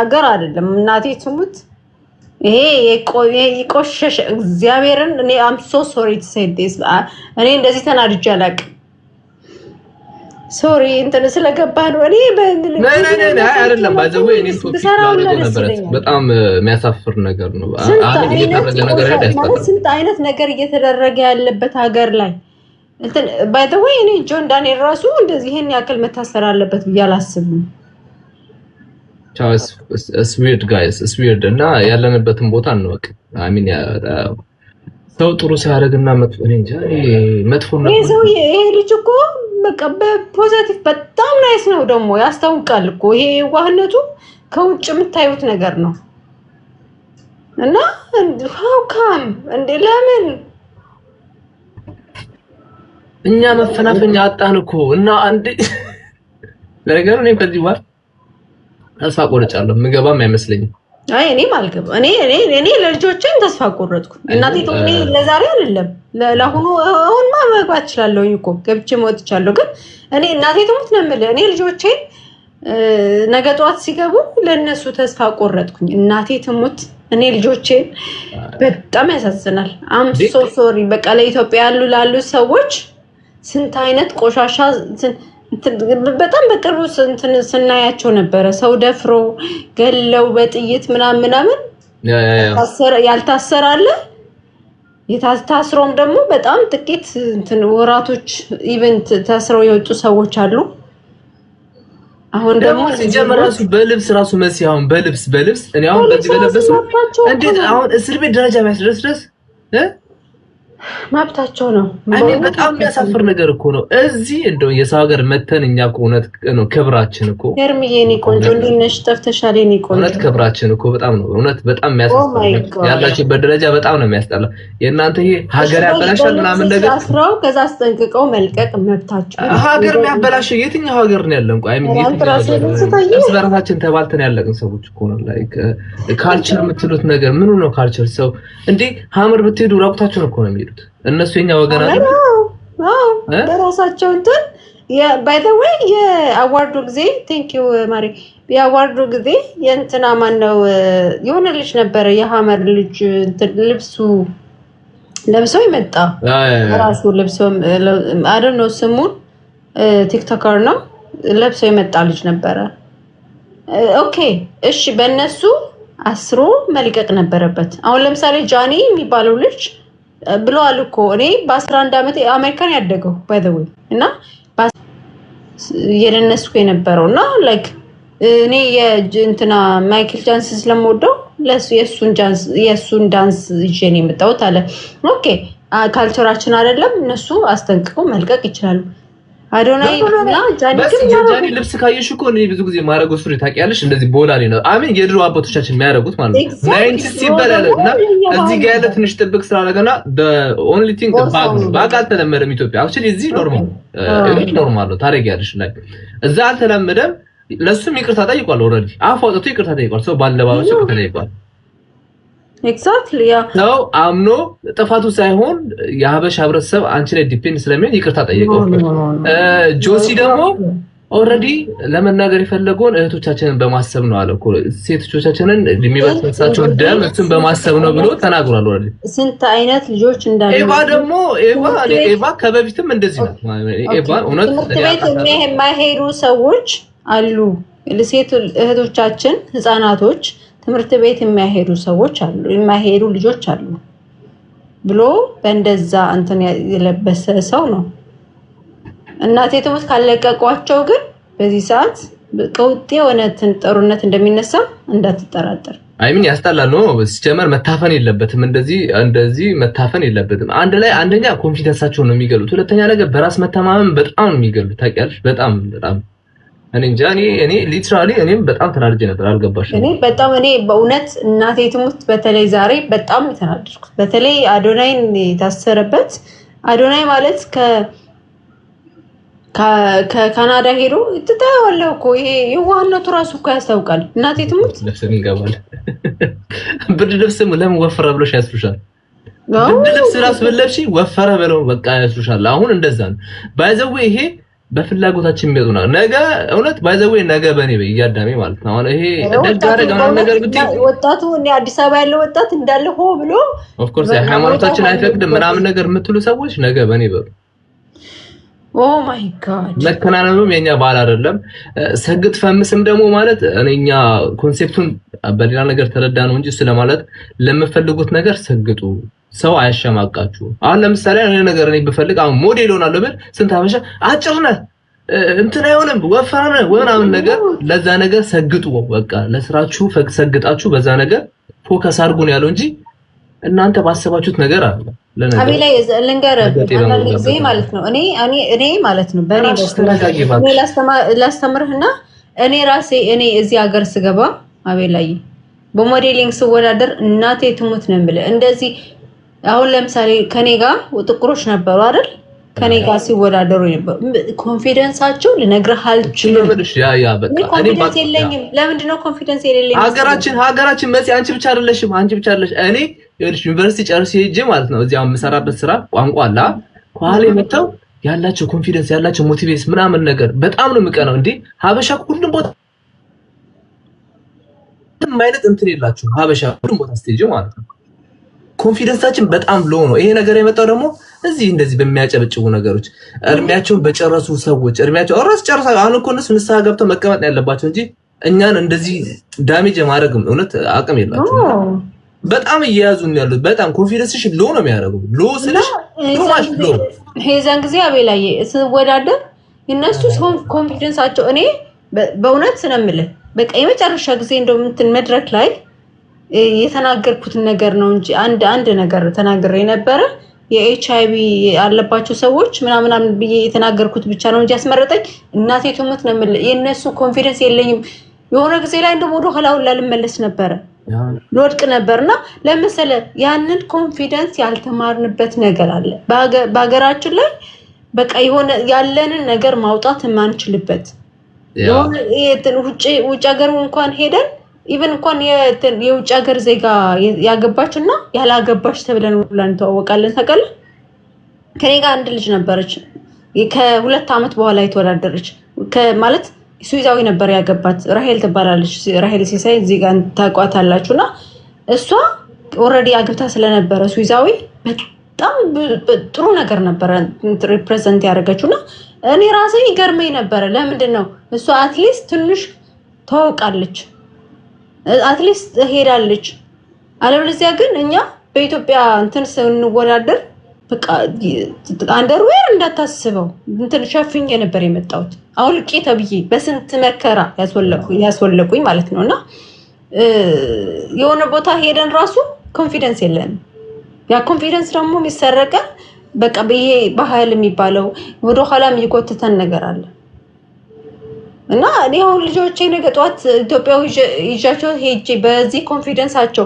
አገር አይደለም እናቴ ትሙት ይሄ የቆሸሸ እግዚአብሔርን እኔ አም ሶ ሶሪ ቱ ሴይ ዲስ እኔ እንደዚህ ተናድጄ አላውቅም ሶሪ እንትን ስለገባህ ነው እኔ አይደለም ባይዘው እኔም ቶፒክ ነበር በጣም የሚያሳፍር ነገር ነው አሁን እየተደረገ ነገር ያዳስታል ስንት አይነት ነገር እየተደረገ ያለበት ሀገር ላይ እንትን ባይ ዘ ዌይ እኔ ጆን ዳንኤል ራሱ እንደዚህ ይሄን ያክል መታሰር አለበት ብዬ አላስብም ቻውስ ስዊርድ ጋይስ ስዊርድ እና ያለንበትን ቦታ እንወቅ አይ ሚን ሰው ጥሩ ሲያደርግና መጥፎ እኔ እንጃ መጥፎ ነው ይሄ ልጅ እኮ በቃ በፖዚቲቭ በጣም ናይስ ነው ደግሞ ያስታውቃል እኮ ይሄ ዋህነቱ ከውጭ የምታዩት ነገር ነው እና how come እንዴ ለምን እኛ መፈናፈኛ አጣን እኮ እና አንዴ ለነገሩ እኔ ከዚህ በኋላ ተስፋ ቆርጫለሁ ምገባም አይመስለኝም አይ እኔም አልገባም እኔ ለልጆቼን ተስፋ ቆረጥኩ እናቴ ተውኔ ለዛሬ አይደለም ለአሁኑ አሁን ማመግባት እችላለሁ እኮ ገብቼ ሞትቻለሁ ግን እኔ እናቴ ተውት ነው የምልህ እኔ ልጆቼን ነገ ጧት ሲገቡ ለነሱ ተስፋ ቆረጥኩኝ እናቴ ትሙት እኔ ልጆቼን በጣም ያሳዝናል አም ሶ ሶሪ በቃ ለኢትዮጵያ ላሉ ሰዎች ስንት አይነት ቆሻሻ በጣም በቅርቡ ስናያቸው ነበረ ሰው ደፍሮ ገለው በጥይት ምናምን ያልታሰረ አለ የታስሮም ደግሞ በጣም ጥቂት ወራቶች ኢቨንት ታስረው የወጡ ሰዎች አሉ አሁን ደግሞ ሲጀመራሱ በልብስ ራሱ መስያውን በልብስ እኔ አሁን በዚህ በለበሰው እንዴት አሁን እስር ቤት ደረጃ የሚያስደርስ ማብታቸው ነው እኔ በጣም የሚያሳፍር ነገር እኮ ነው እዚህ እንደው የሰው ሀገር መተን እኛ እኮ እውነት ነው ክብራችን እኮ ገርምዬ እኔ ቆንጆ እንዲነሽ ተፍተሻል እኔ ቆንጆ እውነት ክብራችን እኮ በጣም ነው እውነት በጣም የሚያሳፍር ያላችሁ በደረጃ በጣም ነው የሚያስጠላ የእናንተ ይሄ ሀገር ያበላሻል ምናምን ነገር አስራው ከዛ አስጠንቅቀው መልቀቅ መብታቸው ሀገር የሚያበላሸው የትኛው ሀገር ነው ያለን ቆይ እርስ በራሳችን ተባልተን ያለቅን ሰዎች እኮ ነው ላይክ ካልቸር የምትሉት ነገር ምኑ ነው ካልቸር ሰው እንዴ ሀመር ብትሄዱ ራቁታችሁን እኮ ነው የሚሄዱት እነሱ የኛ ወገን አይደል አዎ በራሳቸው እንትን ባይ ዘ ዌይ የአዋርዱ ጊዜ ቴንክ ዩ ማሪ የአዋርዱ ጊዜ የእንትና ማን ነው የሆነ ልጅ ነበረ የሀመር ልጅ ልብሱ ለብሰው ይመጣ ራሱ ለብሰው I don't know ስሙን ቲክቶከር ነው ለብሰው ይመጣ ልጅ ነበረ ኦኬ እሺ በእነሱ አስሮ መልቀቅ ነበረበት አሁን ለምሳሌ ጃኒ የሚባለው ልጅ ብለዋል እኮ እኔ በ11 አመት አሜሪካን ያደገው ባይ ዘ ዌይ እና የለነስኩ የነበረውና ላይክ እኔ የእንትና ማይክል ጃንሰን ስለምወደው ለሱ የሱን ዳንስ ይዤን የመጣሁት አለ ኦኬ ካልቸራችን አይደለም እነሱ አስጠንቅቀው መልቀቅ ይችላሉ አዶናይ እና ጃኒ ልብስ ካየሽ እኮ እኔ ብዙ ጊዜ ማረገው ሱሪ ታውቂያለሽ እንደዚህ ቦላሊ ነው አሜን የድሮ አባቶቻችን የሚያደርጉት ማለት ነው 90 ይባላልና እዚህ ጋር ያለ ትንሽ ጥብቅ ስላደረገና the only thing ባግ አልተለመደም ኢትዮጵያ actually እዚህ ኖርማል ነው ታረጊያለሽ ላይ እዛ አልተለመደም ለሱም ይቅርታ ጠይቋል ኦሬዲ አፋውጥቶ ይቅርታ ጠይቋል ሰው ባለባበሱ ይቅርታ ጠይቋል ኤግዛክትሊ ያ ነው አምኖ ጥፋቱ ሳይሆን የሀበሻ ህብረተሰብ አንቺ ላይ ዲፔንድ ስለሚሆን ይቅርታ ጠይቀው ጆሲ ደግሞ ኦሬዲ ለመናገር የፈለገውን እህቶቻችንን በማሰብ ነው አለኮ ሴቶቻችንን የሚበልጣቸው ደም እሱን በማሰብ ነው ብሎ ተናግሯል ኦሬዲ ስንት አይነት ልጆች እንዳሉ ኤቫ ደግሞ ኤቫ ከበፊትም እንደዚህ ነው ኤቫ እውነት ቤት የማይሄዱ ሰዎች አሉ ለሴት እህቶቻችን ህፃናቶች ትምህርት ቤት የሚያሄዱ ሰዎች አሉ የማይሄዱ ልጆች አሉ ብሎ በእንደዛ እንትን የለበሰ ሰው ነው እናቴ ተሞት ካለቀቋቸው ግን በዚህ ሰዓት ቀውጤ የሆነትን ጥሩነት እንደሚነሳ እንዳትጠራጠር አይ ምን ያስጠላል ነው ሲጀመር መታፈን የለበትም እንደዚህ መታፈን የለበትም አንድ ላይ አንደኛ ኮንፊደንሳቸው ነው የሚገሉት ሁለተኛ ነገር በራስ መተማመን በጣም ነው የሚገሉት ታውቂያለሽ በጣም እኔ እንጃ እኔ ሊትራሊ እኔም በጣም ተናድጄ ነበር አልገባሽም እኔ በጣም እኔ በእውነት እናቴ ትሙት በተለይ ዛሬ በጣም ተናድርኩ በተለይ አዶናይን የታሰረበት አዶናይ ማለት ከካናዳ ሄዶ ትታየዋለህ እኮ ይሄ የዋህነቱ ራሱ እኮ ያስታውቃል እናቴ ትሙት ለምን ይገባል ብርድ ልብስ ለምን ወፈረ ብሎሽ ያስሩሻል ብርድ ልብስ ራስ በለብሽ ወፈረ ብለው በቃ ያስሩሻል አሁን እንደዛ ነው ባይዘው ይሄ በፍላጎታችን የሚያዙና ነገ እውነት ባይዘው ነገ በኔ በያዳሜ ማለት ነው አሁን ይሄ ደጋረ ጋር ነገር ብትይ ወጣቱ እኔ አዲስ አበባ ያለው ወጣት እንዳለ ሆ ብሎ ኦፍ ኮርስ ሃይማኖታችን አይፈቅድም ምናምን ነገር የምትሉ ሰዎች ነገ በኔ በሉ ኦ ማይ ጋድ መከናነኑም የኛ ባል አይደለም ሰግጥ ፈምስም ደግሞ ማለት እኔኛ ኮንሴፕቱን በሌላ ነገር ተረዳ ነው እንጂ ስለማለት ለምፈልጉት ነገር ሰግጡ ሰው አያሸማቃችሁ አሁን ለምሳሌ እኔ ነገር እኔ በፈልግ አሁን ሞዴል ሆናለሁ ብል ስንት አበሻ አጭር ነህ እንትን አይሆንም ወፍራም ነህ ወናውን ነገር ለዛ ነገር ሰግጡ በቃ ለስራችሁ ሰግጣችሁ በዛ ነገር ፎከስ አድርጉ ነው ያለው እንጂ እናንተ ባሰባችሁት ነገር አለ ለነገር አቤላ ለንገር አንዳንድ ጊዜ ማለት ነው እኔ ማለት ነው በእኔ ላስተምርህና እኔ ራሴ እኔ እዚህ ሀገር ስገባ አቤላዬ በሞዴሊንግ ስወዳደር እናቴ ትሙት ነው የምልህ እንደዚህ አሁን ለምሳሌ ከኔ ጋር ጥቁሮች ነበሩ አይደል ከኔ ጋር ሲወዳደሩ ነበር ኮንፊደንሳቸው ልነግርህ አልችልም ያ በቃ እኔ ኮንፊደንስ የለኝም ለምንድን ነው ኮንፊደንስ የሌለኝ ሀገራችን መሲ አንቺ ብቻ አይደለሽ እኔ ዩኒቨርሲቲ ጨርሼ ሄጄ ማለት ነው እዚያው የምሰራበት ስራ ቋንቋ አላ ኳሌ መተው ያላቸው ኮንፊደንስ ያላቸው ሞቲቬሽን ምናምን ነገር በጣም ነው የምቀነው እንዴ ሀበሻ ሁሉም ቦታ ማለት እንትን የላችሁ ሀበሻ ሁሉም ቦታ ስቴጅ ማለት ነው ኮንፊደንሳችን በጣም ሎ ነው ይሄ ነገር የመጣው ደግሞ እዚህ እንደዚህ በሚያጨበጭቡ ነገሮች እርሚያቸውን በጨረሱ ሰዎች እርሚያቸው ኦራስ ጨርሰው አሁን እኮ እነሱ ንስሐ ገብተው መቀመጥ ያለባቸው እንጂ እኛን እንደዚህ ዳሜጅ ማድረግ እውነት አቅም የላችሁ በጣም እየያዙን ያሉት በጣም ኮንፊደንስሽ ሎ ነው የሚያደርጉት ሎ ስለሽ ሎ ማሽ ሎ ሄዛን ጊዜ አቤላዬ ስወዳደር እነሱ ኮንፊደንሳቸው እኔ በእውነት ስለምልህ በቃ የመጨረሻ ጊዜ እንደውም እንትን መድረክ ላይ የተናገርኩት ነገር ነው እንጂ አንድ ነገር ተናግሬ ነበር የኤችአይቪ ያለባቸው ሰዎች ምናምን ብዬ የተናገርኩት ብቻ ነው እንጂ ያስመረጠኝ እናቴ ትሙት ነው የምልህ የነሱ ኮንፊደንስ የለኝም የሆነ ጊዜ ላይ እንደው ወደ ኋላው ልመለስ ነበር ልወድቅ ነበርና ለምሳሌ ያንን ኮንፊደንስ ያልተማርንበት ነገር አለ በአገራችን ላይ በቃ የሆነ ያለንን ነገር ማውጣት የማንችልበት የሆነ ውጭ ሀገር እንኳን ሄደን ኢቭን እንኳን የውጭ ሀገር ዜጋ ያገባችና ያላገባች ተብለን ሁላን ተዋወቃለን ታውቃለህ ከኔ ጋር አንድ ልጅ ነበረች ከ2 አመት በኋላ የተወዳደረች ማለት ስዊዛዊ ነበር ያገባት ራሄል ትባላለች ራሄል ሲሳይ እዚህ ጋር ታቋታላችሁና እሷ ኦሬዲ አግብታ ስለነበረ ስዊዛዊ በጣም ጥሩ ነገር ነበር ሪፕሬዘንት ያደረገችውና እኔ ራሴ ይገርመኝ ነበር ለምንድን ነው እሷ አትሊስት ትንሽ ተዋውቃለች አትሊስት ሄዳለች አለበለዚያ ግን እኛ በኢትዮጵያ እንትን ስንወዳደር በቃ አንደርዌር እንዳታስበው እንትን ሸፍኝ ነበር የመጣሁት አውልቄ ተብዬ በስንት መከራ ያስወለቁኝ ማለት ነውና የሆነ ቦታ ሄደን ራሱ ኮንፊደንስ የለንም ያ ኮንፊደንስ ደግሞ የሚሰረቀ በቃ በይሄ ባህል የሚባለው ወደ ኋላም ይቆተተን ነገር አለ እና እኔ አሁን ልጆቼ ነገ ጧት ኢትዮጵያው ይዣቸው ሄጄ በዚህ ኮንፊደንሳቸው